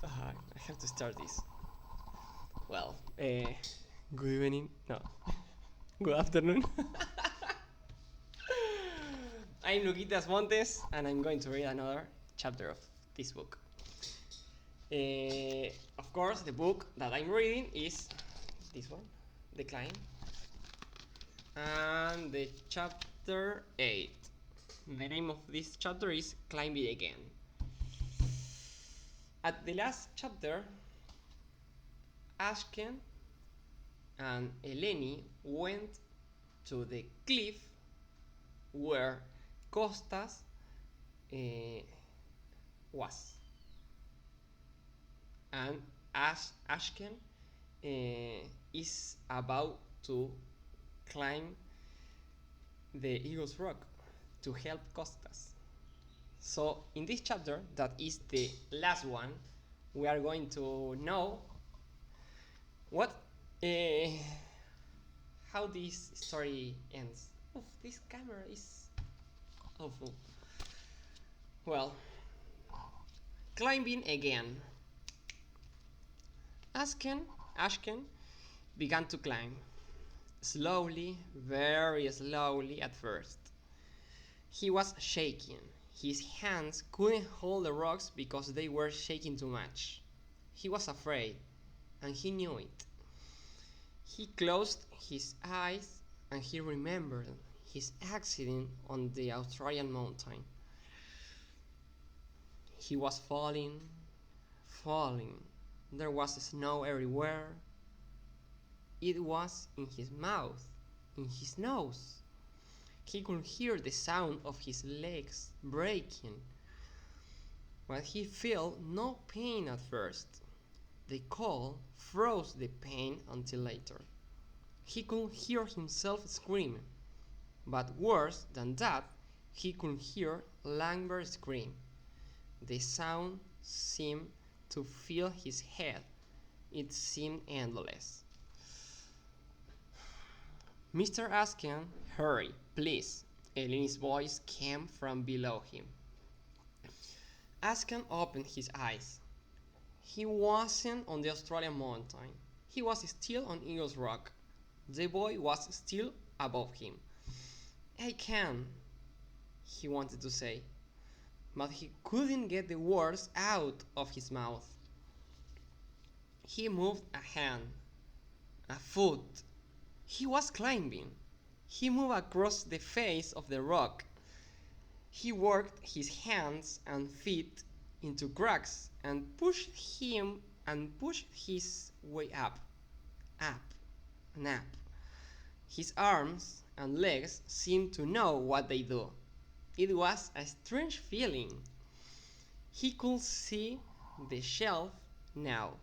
I have to start this. Well, good evening. No, good afternoon. I'm Luquitas Montes, and I'm going to read another chapter of this book. Of course, the book that I'm reading is this one, The Climb, and the chapter 8. The name of this chapter is Climb It Again. At the last chapter, Ashken and Eleni went to the cliff where Costas was. And Ashken is about to climb the Eagle's Rock to help Costas. So, in this chapter, that is the last one, we are going to know what how this story ends. Oof, this camera is awful. Well, climbing again. Ashken began to climb. Slowly, very slowly at first. He was shaking. His hands couldn't hold the rocks because they were shaking too much. He was afraid, and he knew it. He closed his eyes and he remembered his accident on the Australian mountain. He was falling, falling. There was snow everywhere. It was in his mouth, in his nose. He could hear the sound of his legs breaking, but he felt no pain at first. The cold froze the pain until later. He could hear himself scream, but worse than that, he could hear Lambert scream. The sound seemed to fill his head. It seemed endless. Mr. Askin, hurry, please. Eleni's voice came from below him. Askin opened his eyes. He wasn't on the Australian mountain. He was still on Eagle's Rock. The boy was still above him. I can, he wanted to say, but he couldn't get the words out of his mouth. He moved a hand, a foot. He was climbing. He moved across the face of the rock. He worked his hands and feet into cracks and pushed his way up, and up. His arms and legs seemed to know what they do. It was a strange feeling. He could see the shelf now.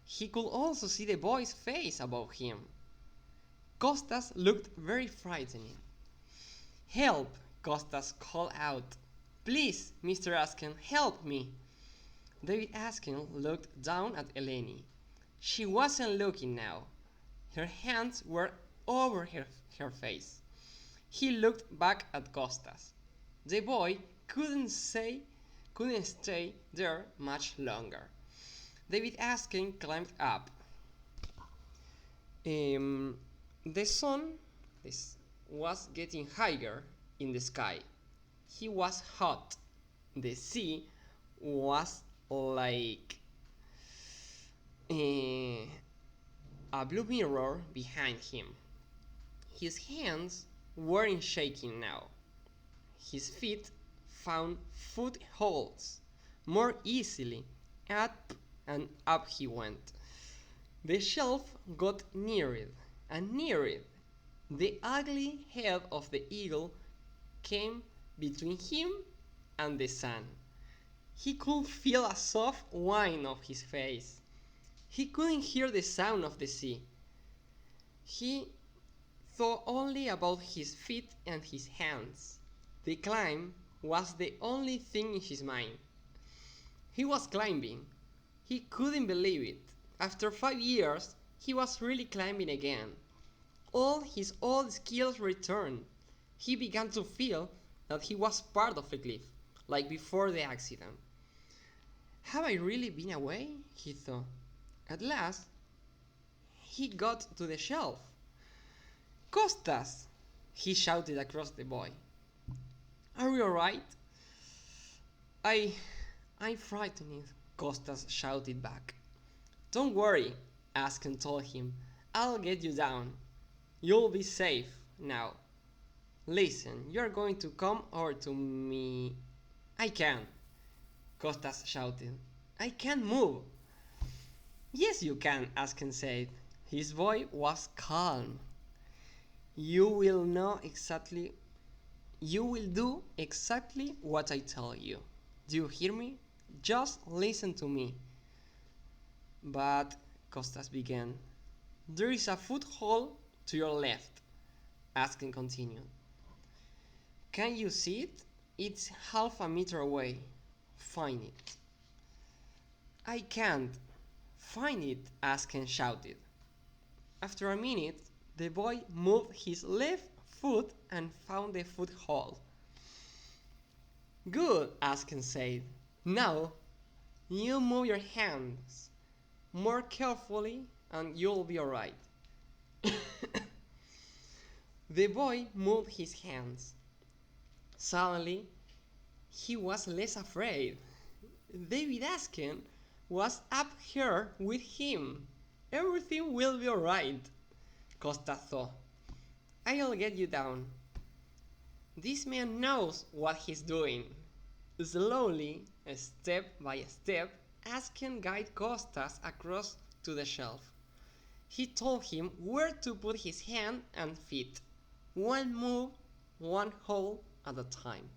He could also see the boy's face above him. Costas looked very frightened. Help! Costas called out. Please, Mr. Askin, help me! David Askin looked down at Eleni. She wasn't looking now. Her hands were over her face. He looked back at Costas. The boy couldn't stay there much longer. David Askin climbed up. The sun was getting higher in the sky. He was hot. The sea was like a blue mirror behind him. His hands weren't shaking now. His feet found footholds more easily. Up and up he went. The shelf got nearer and nearer. The ugly head of the eagle came between him and the sun. He could feel a soft whine of his face. He couldn't hear the sound of the sea. He thought only about his feet and his hands. The climb was the only thing in his mind. He was climbing. He couldn't believe it. After 5 years, he was really climbing again. All his old skills returned. He began to feel that he was part of the cliff, like before the accident. Have I really been away? He thought. At last, he got to the shelf. Costas! He shouted across the boy. Are you alright? I. I'm frightened, Costas shouted back. Don't worry, Asken told him. I'll get you down. You'll be safe now. Listen, you're going to come over to me. I can't, Costas shouted. I can't move. Yes, you can, Asken said. His voice was calm. You will do exactly what I tell you. Do you hear me? Just listen to me. But, Costas began, there is a foothold to your left, Asken continued. Can you see it? It's half a meter away. Find it. I can't. Find it, Asken shouted. After a minute, the boy moved his left foot and found the foothold. Good, Asken said. Now, you move your hands more carefully and you'll be alright. The boy moved his hands. Suddenly, he was less afraid. David Asken was up here with him. Everything will be alright, Costa thought. I'll get you down. This man knows what he's doing. Slowly, step by step, Asken guided Costas across to the shelf. He told him where to put his hand and feet. One move, one hole at a time.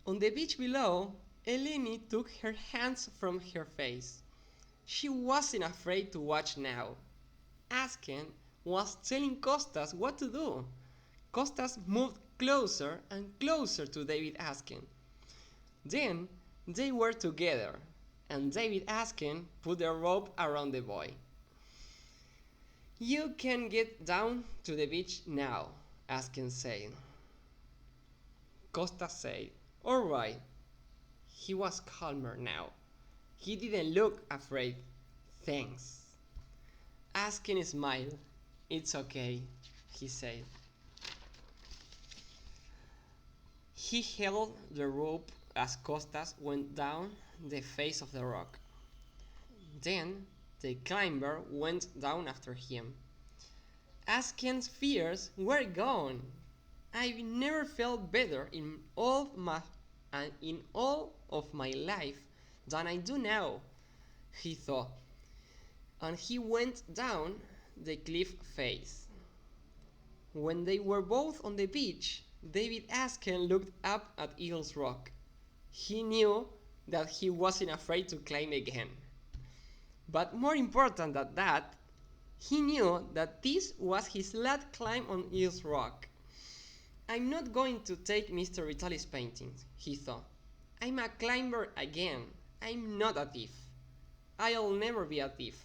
On the beach below, Eleni took her hands from her face. She wasn't afraid to watch now. Asken was telling Costas what to do. Costas moved closer and closer to David Asken. Then they were together, and David Asken put the rope around the boy. You can get down to the beach now, Asken said. Costas said, all right. He was calmer now. He didn't look afraid. Thanks. Asken smiled. It's okay, he said. He held the rope as Costas went down the face of the rock. Then the climber went down after him. Asken's fears were gone. I've never felt better in all of my life than I do now, he thought. And he went down the cliff face. When they were both on the beach, David Asken looked up at Eagle's Rock. He knew that he wasn't afraid to climb again. But more important than that, he knew that this was his last climb on Eagle's Rock. I'm not going to take Mr. Vitali's paintings, he thought. I'm a climber again. I'm not a thief. I'll never be a thief.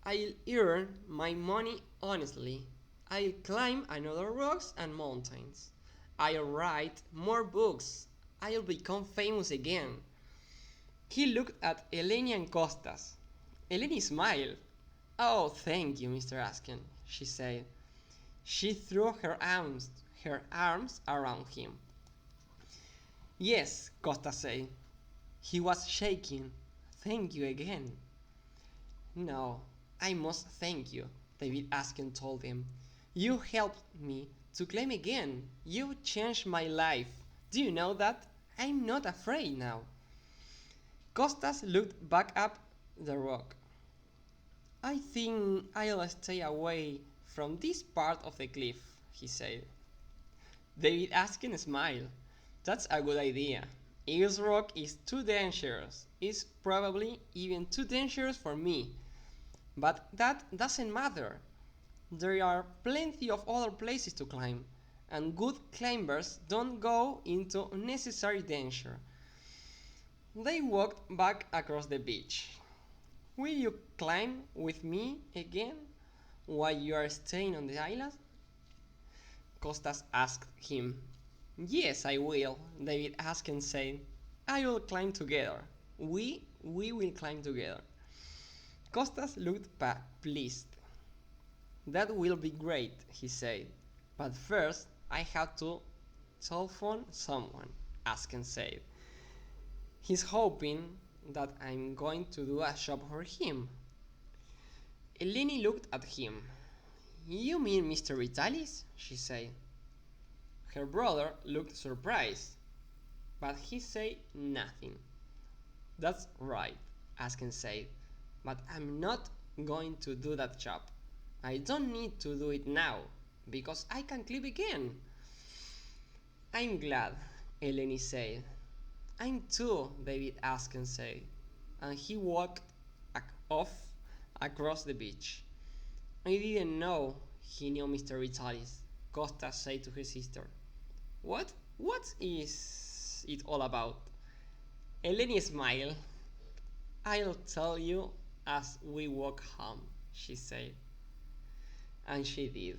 I'll earn my money honestly. I'll climb another rocks and mountains. I'll write more books. I'll become famous again. He looked at Eleni and Costas. Eleni smiled. Oh, thank you, Mr. Asken, she said. She threw her arms around him. Yes, Costas said. He was shaking. Thank you again. No, I must thank you, David Asken told him. You helped me to climb again. You changed my life. Do you know that? I'm not afraid now. Costas looked back up the rock. I think I'll stay away from this part of the cliff, he said. David Asken smiled. That's a good idea. Eagle's Rock is too dangerous. It's probably even too dangerous for me. But that doesn't matter. There are plenty of other places to climb, and good climbers don't go into unnecessary danger. They walked back across the beach. Will you climb with me again while you are staying on the island? Costas asked him. Yes, I will, David Asken said. I will climb together. We will climb together. Costas looked pleased. That will be great, he said. But first, I have to telephone someone, Asken said. He's hoping that I'm going to do a job for him. Eleni looked at him. You mean Mr. Vitalis? She said. Her brother looked surprised, but he said nothing. That's right, Asken said, but I'm not going to do that job. I don't need to do it now, because I can clip again. I'm glad, Eleni said. I'm too, David Asken said, and he walked off across the beach. I didn't know he knew Mr. Vitalis, Costa said to her sister. What is it all about? Eleni smiled. I'll tell you as we walk home, she said. And she did.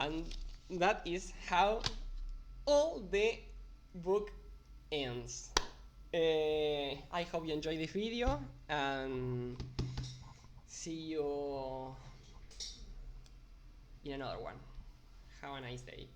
And that is how all the book ends. I hope you enjoyed this video and see you in another one. Have a nice day.